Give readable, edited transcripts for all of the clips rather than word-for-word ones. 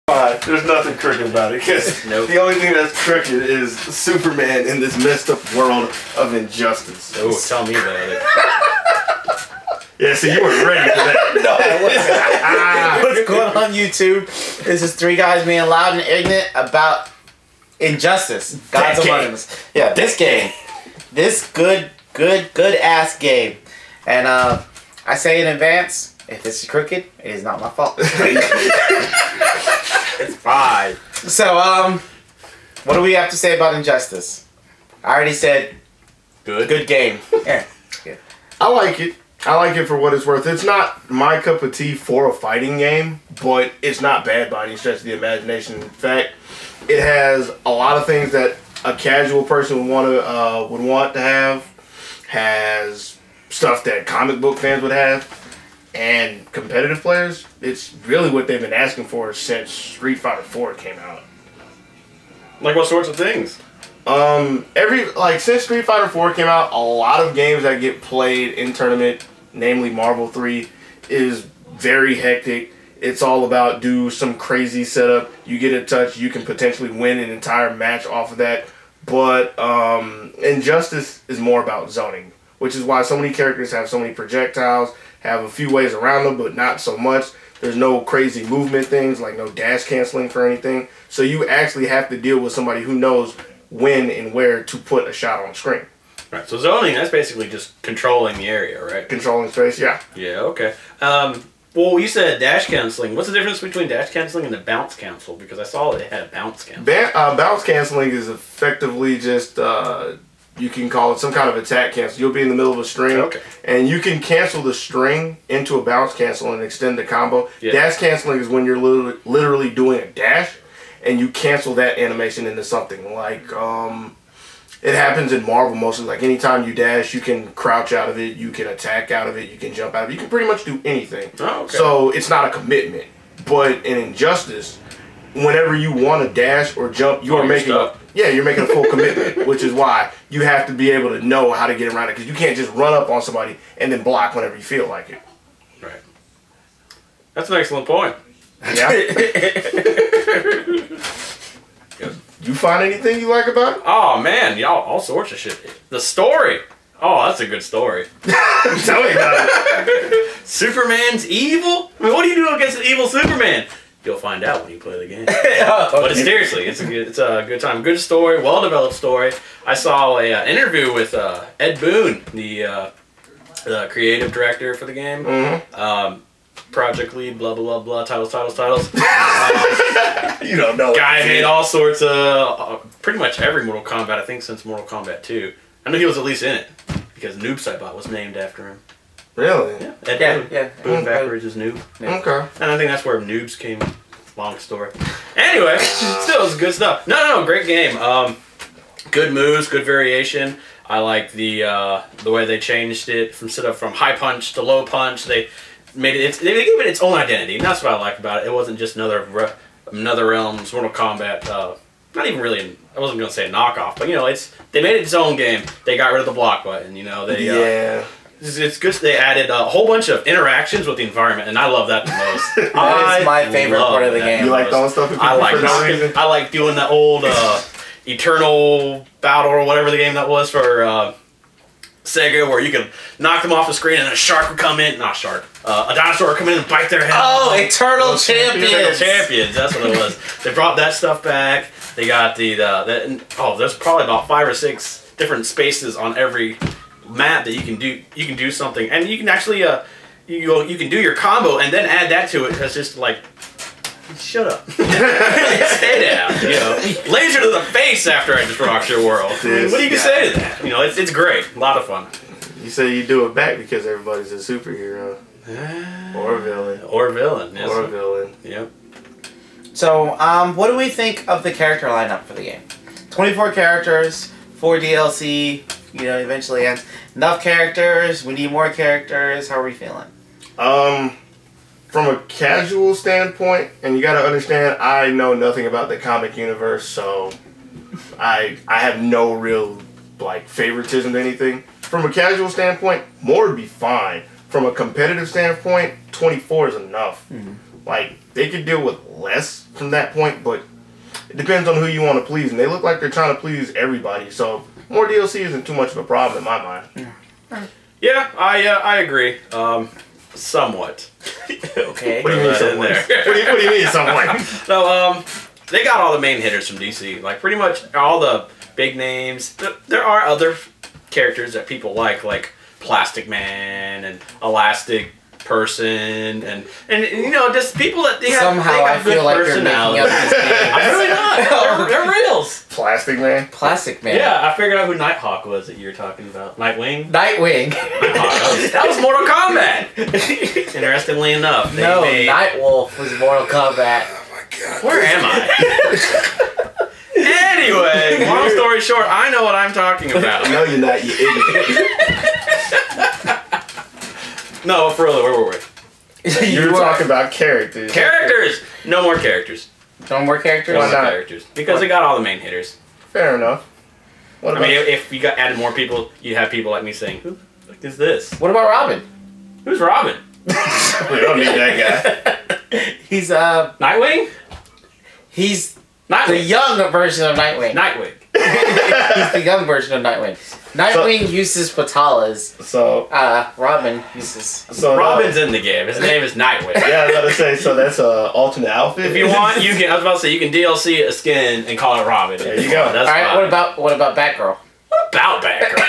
There's nothing crooked about it, because the only thing that's crooked is Superman in this messed up world of injustice. Oh, tell me about it. Yeah, so you weren't ready for that. No, I wasn't. What's going on YouTube? This is three guys being loud and ignorant about injustice. Gods among us. Yeah, this game. This good ass game. And I say in advance, if it's crooked, it is not my fault. It's fine. So, what do we have to say about Injustice? I already said good game. Yeah. I like it. I like it for what it's worth. It's not my cup of tea for a fighting game, but it's not bad by any stretch of the imagination. In fact, it has a lot of things that a casual person would want to have. Has stuff that comic book fans would have, and competitive players. It's really what they've been asking for since Street Fighter 4 came out. Like what sorts of things? Since Street Fighter 4 came out, a lot of games that get played in tournament, namely Marvel 3, is very hectic. It's all about do some crazy setup. You get a touch, you can potentially win an entire match off of that. But Injustice is more about zoning, which is why so many characters have so many projectiles, have a few ways around them, but not so much. There's no crazy movement things, like no dash canceling for anything. So you actually have to deal with somebody who knows when and where to put a shot on screen. Right, so zoning, that's basically just controlling the area, right? Controlling space, yeah. Yeah, okay. Well, you said dash canceling. What's the difference between dash canceling and the bounce cancel? Because I saw it had bounce cancel. Bounce canceling is effectively just, you can call it some kind of attack cancel. You'll be in the middle of a string, and you can cancel the string into a bounce cancel and extend the combo. Yeah. Dash canceling is when you're literally doing a dash, and you cancel that animation into something. Like, it happens in Marvel mostly. Like, anytime you dash, you can crouch out of it, you can attack out of it, you can jump out of it. You can pretty much do anything. Oh, okay. So, it's not a commitment. But in Injustice, whenever you want to dash or jump, you're making a full commitment, which is why you have to be able to know how to get around it, because you can't just run up on somebody and then block whenever you feel like it. Right. That's an excellent point. Yeah. You find anything you like about it? Oh man, y'all, all sorts of shit. The story. Oh, that's a good story. Tell me about it. Superman's evil? I mean, what do you do against an evil Superman? You'll find out when you play the game. But seriously, it's a good time. Good story, well-developed story. I saw a interview with Ed Boon, the creative director for the game. Mm-hmm. Project lead, blah, blah, blah, blah, titles. You don't know. Guy made all sorts of, pretty much every Mortal Kombat, I think since Mortal Kombat 2. I know he was at least in it, because Noob Saibot was named after him. Really? Yeah. Ed Boon. Boon backwards is Noob. Yeah. Okay. And I think that's where Noobs came. Long story. Anyway, still, it's good stuff. No, great game. Good moves, good variation. I like the way they changed it from high punch to low punch. They made it. They gave it its own identity, and that's what I like about it. It wasn't just another Realms Mortal Kombat. Not even really. I wasn't gonna say a knockoff, but you know, they made it its own game. They got rid of the block button. You know, It's good. They added a whole bunch of interactions with the environment, and I love that the most. That is my favorite part of the game. You like throwing stuff at people I like doing the old Eternal Battle or whatever the game that was for Sega, where you could knock them off the screen and a shark would come in. Not shark. A dinosaur would come in and bite their head. Oh, Eternal Champions! Eternal Champions. That's what it was. They brought that stuff back. They got there's probably about 5 or 6 different spaces on every map that you can do something, and you can actually you can do your combo and then add that to it. That's just like, shut up. Stay down, you know. Laser to the face after I just rocked your world. What do you can say to that? You know, it's great. A lot of fun. You say you do it back because everybody's a superhero. Or a villain. Or a villain. Yes. Or a villain. Yep. So, what do we think of the character lineup for the game? 24 characters, 4 DLC, you know, eventually ends. Enough characters, we need more characters, how are we feeling? From a casual standpoint, and you gotta understand, I know nothing about the comic universe, so I have no real, like, favoritism to anything. From a casual standpoint, more would be fine. From a competitive standpoint, 24 is enough. Like, they could deal with less from that point, but it depends on who you want to please. And they look like they're trying to please everybody. So, more DLC isn't too much of a problem in my mind. Yeah, I agree. Somewhat. Okay. What do you mean somewhat? What do you mean somewhat? No, they got all the main hitters from DC. Like, pretty much all the big names. There are other characters that people like Plastic Man and Elastic Person, and you know, just people that they have feel good like you're making up personalities. these names. I'm really not. They're reals. Plastic Man? Plastic Man. Yeah, I figured out who Nighthawk was that you were talking about. Nightwing? Nightwing. That was Mortal Kombat. Interestingly enough. No, Nightwolf was Mortal Kombat. Oh my god. Where am I? Anyway, long story short, I know what I'm talking about. No, you're not, you idiot. No, for real, where were we? You were talking about characters. Characters! No more characters. No more characters? No Why more not? characters. Because they got all the main hitters. Fair enough. What I about mean, if you got added more people, you'd have people like me saying, who the fuck is this? What about Robin? Who's Robin? we don't need that guy. He's Nightwing? he's the Nightwing. young version of Nightwing. Nightwing. He's the young version of Nightwing. Nightwing uses patalas. So Robin uses. so Robin's in the game. His name is Nightwing. Yeah, I was about to say, so that's an alternate outfit. If you want, you can. I was about to say you can DLC a skin and call it Robin. There you go. That's All right. fine. What about Batgirl? About Batgirl?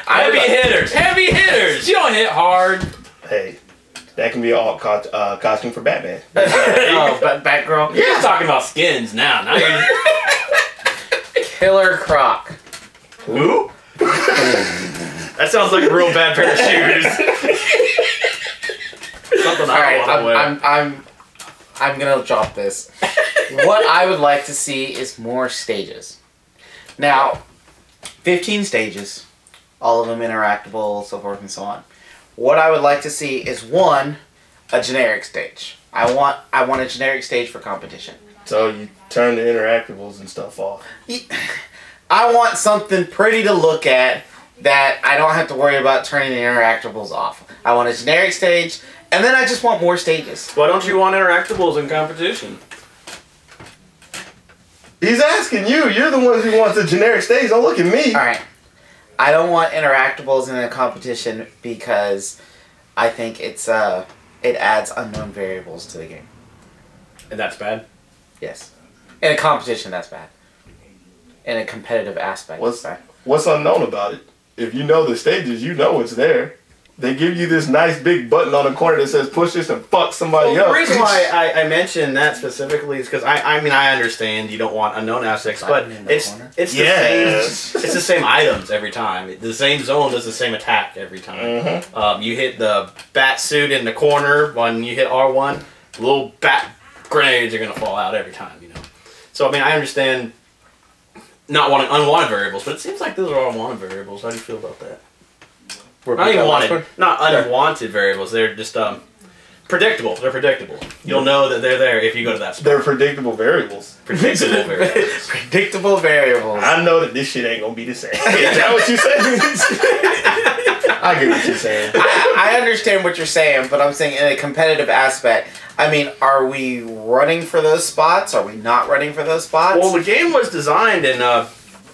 Heavy hitters. Heavy hitters. You don't hit hard. Hey, that can be an alt costume for Batman. Oh, Batgirl. You're just talking about skins now. Now you're. Killer Croc. Who? That sounds like a real bad pair of shoes. Something All right, I don't want to wear. I'm gonna drop this. What I would like to see is more stages. Now, 15 stages, all of them interactable, so forth and so on. What I would like to see is one, a generic stage. I want a generic stage for competition. So you turn the interactables and stuff off. I want something pretty to look at that I don't have to worry about turning the interactables off. I want a generic stage, and then I just want more stages. Why don't you want interactables in competition? He's asking you. You're the ones who wants a generic stage. Don't look at me. Alright. I don't want interactables in a competition because I think it adds unknown variables to the game. And that's bad? Yes. In a competition, that's bad. In a competitive aspect, that's bad. What's unknown about it? If you know the stages, you know it's there. They give you this nice big button on the corner that says push this and fuck somebody Well, up. the reason why I mentioned that specifically is because I mean I understand you don't want unknown aspects, but it's the same. It's the same items every time. The same zone does the same attack every time. You hit the bat suit in the corner when you hit R1. Little bat grenades are gonna fall out every time. You know. So I mean I understand not wanting unwanted variables, but it seems like those are all wanted variables. How do you feel about that? Not even wanted, not unwanted variables. They're just predictable. They're predictable. You'll know that they're there if you go to that spot. They're predictable variables. Predictable variables. Predictable variables. I know that this shit ain't gonna be the same. Is that what you saying? I get what you're saying. I understand what you're saying, but I'm saying in a competitive aspect. I mean, are we running for those spots? Are we not running for those spots? Well, the game was designed, and I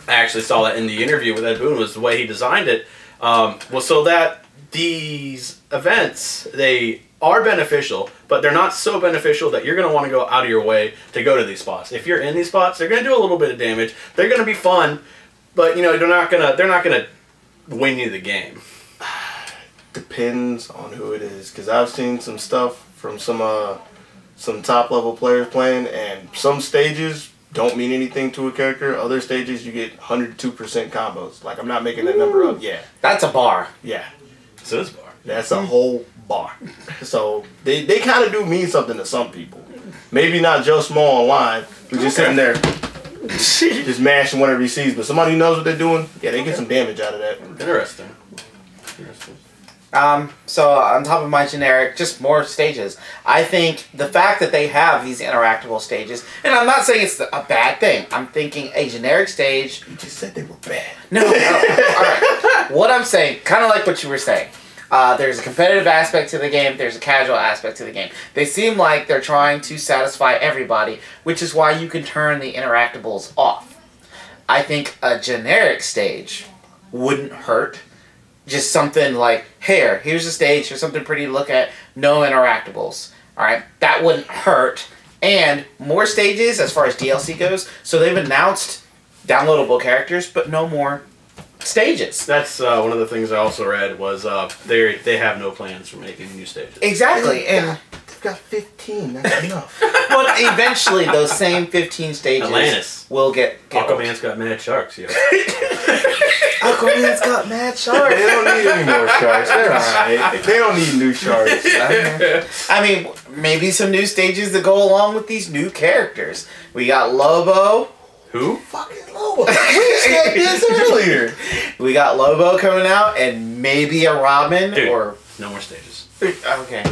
actually saw that in the interview with Ed Boon, was the way he designed it. Was so that these events, they are beneficial, but they're not so beneficial that you're going to want to go out of your way to go to these spots. If you're in these spots, they're going to do a little bit of damage. They're going to be fun, but you know they're not going to win you the game. Depends on who it is, because I've seen some stuff from some top level players playing, and some stages don't mean anything to a character. Other stages you get 102% combos. Like, I'm not making that number up. Yeah. That's a bar. Yeah. So this bar. That's a whole bar. So they kind of do mean something to some people. Maybe not Joe Small online, who's just sitting there just mashing whatever he sees. But somebody who knows what they're doing, yeah, they get some damage out of that. Interesting. So on top of my generic, just more stages. I think the fact that they have these interactable stages, and I'm not saying it's a bad thing. I'm thinking a generic stage. You just said they were bad. No. Alright. What I'm saying, kind of like what you were saying. There's a competitive aspect to the game. There's a casual aspect to the game. They seem like they're trying to satisfy everybody, which is why you can turn the interactables off. I think a generic stage wouldn't hurt. Just something like, here's a stage, here's something pretty to look at, no interactables. Alright? That wouldn't hurt. And more stages as far as DLC goes. So they've announced downloadable characters, but no more stages. That's one of the things I also read was they have no plans for making new stages. Exactly. And they've got 15. That's enough. but eventually those same 15 stages Atlantis will get Aquaman's got mad sharks, yo. Aquaman's got mad sharks. They don't need any more sharks. They're alright. They don't need new sharks. I mean, maybe some new stages that go along with these new characters. We got Lobo. Who? Fucking Lobo. We said this earlier. We got Lobo coming out, and maybe a Robin. Dude, or no more stages. Okay.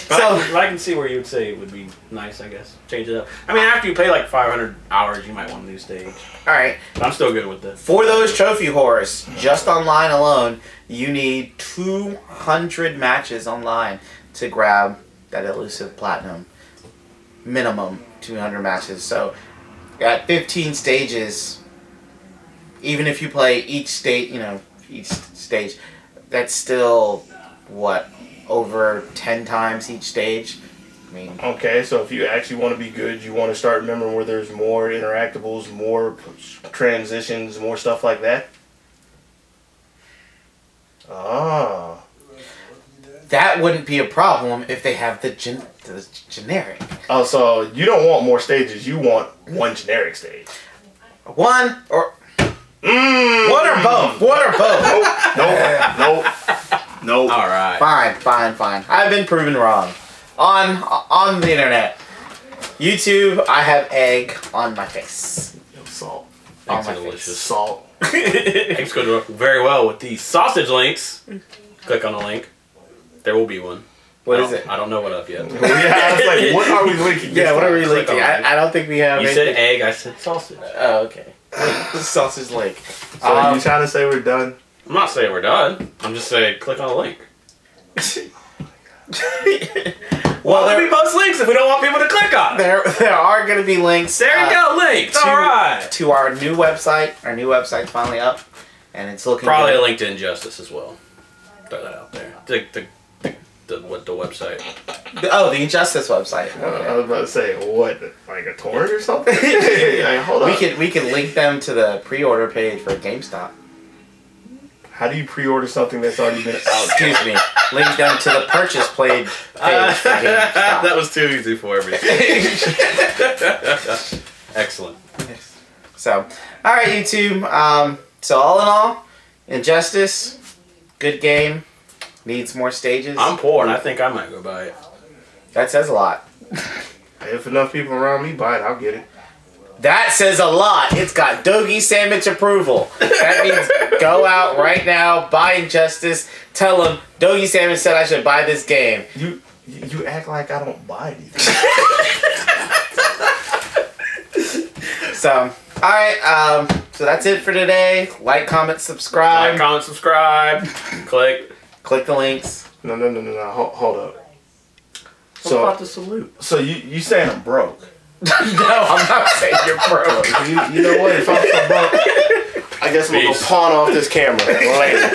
But So I can see where you would say it would be nice, I guess. Change it up. I mean, after you play like 500 hours, you might want a new stage. all right. But I'm still good with this. For those trophy horrors, just online alone, you need 200 matches online to grab that elusive platinum. Minimum 200 matches. So, at 15 stages, even if you play each stage, that's still, what, over 10 times each stage? I mean... Okay, so if you actually want to be good, you want to start remembering where there's more interactables, more transitions, more stuff like that? Ah. That wouldn't be a problem if they have the generic. Oh, so you don't want more stages, you want one generic stage. One or both. One or both. Nope. All right. Fine. I've been proven wrong. On the internet. YouTube, I have egg on my face. Salt. On Eggs my are face. delicious. Salt. Eggs go very well with these sausage links. Click on the link. There will be one. What is it? I don't know what up yet. Yeah, I was like, what are we linking? Yeah, what are we Click linking? on it. I don't think we have You anything. said egg, I said sausage. Oh, okay. Sausage link. So are you trying to say we're done? I'm not saying we're done. I'm just saying click on the link. Well, Why would we post links if we don't want people to click on it? there are going to be links. There you go, links. All right. To our new website. Our new website's finally up, and it's looking Probably a good. link to Injustice as well. Throw that out there. The website. The Injustice website. I was about to say, what, like a torrent or something? Like, hold on. We can link them to the pre-order page for GameStop. How do you pre-order something that's already been out? Excuse me. Link them to the purchase page for GameStop. That was too easy for me. Excellent. So, all right, YouTube. So all in all, Injustice, good game. Needs more stages. I'm poor and I think I might go buy it. That says a lot. If enough people around me buy it, I'll get it. That says a lot. It's got Dogi Sandwich approval. That means go out right now, buy Injustice, tell them Dogi Sandwich said I should buy this game. You act like I don't buy anything. So, alright, so that's it for today. Like, comment, subscribe. Like, comment, subscribe, click. Click the links. No. Hold up. What about the salute? So you saying I'm broke? No, I'm not saying you're broke. You know what? If I'm so broke, I guess I'm gonna go pawn off this camera later.